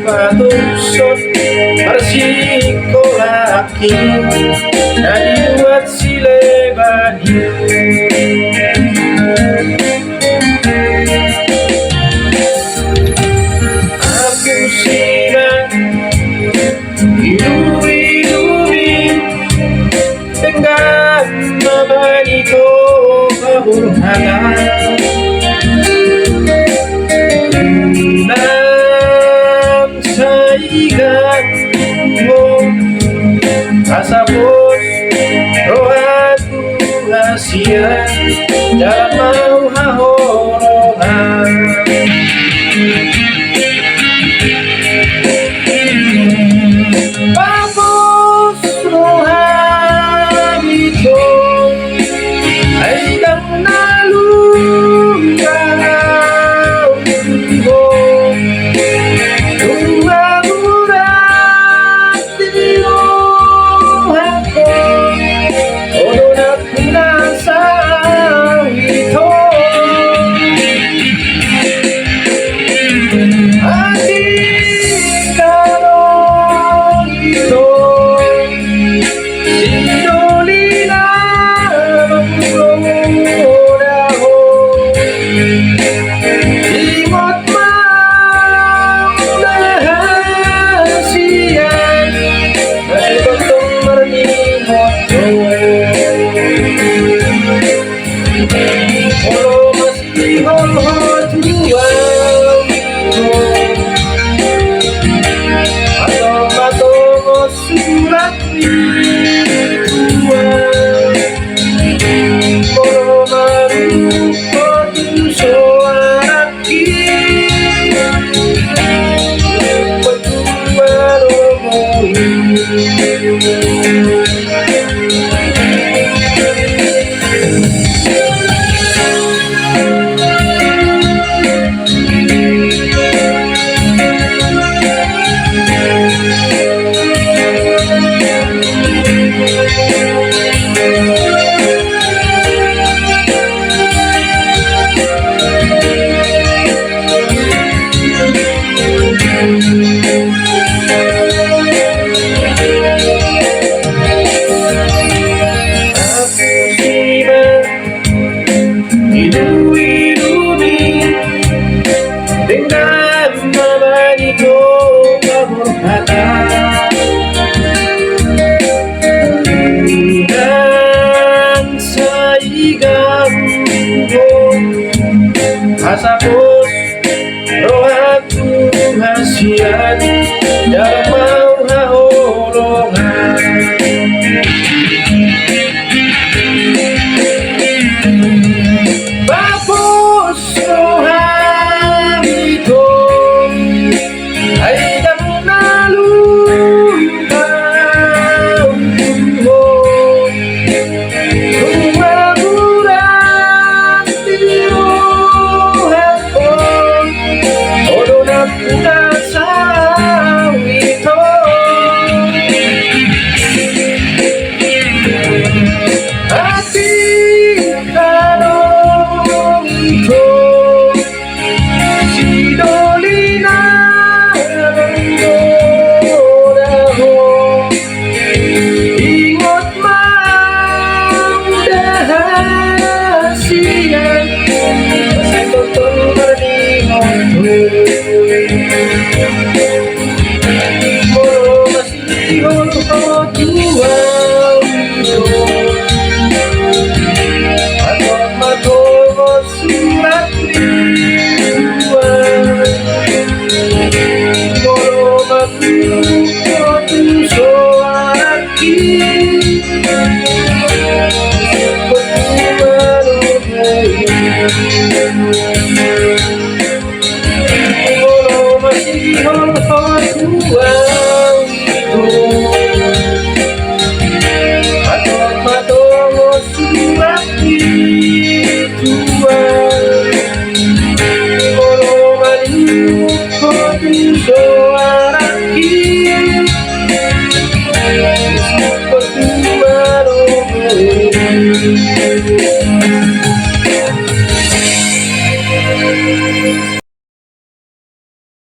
patusot Parsikolaki na dibuat si Lebadi. Aku simak ilumi-ilumi dengan memanito keburhanan dan saikan mo kasapos rohatu hasian dalam mau hahorongan. Papos rohamito ay dang nalunggaw mo Lumamurat tinuhan ko Todo na pinasa ito Ating karong ito Sinulila magmuraho Imot mahasiyan Kasi bagtong marimot ko Olo masihon hotuan ko Ato matongo surat ritual Olo marupot suaraki Ilumi-ilumi dengan memanito keburhanan dan saigang mo kasapos rohatu hasian dalam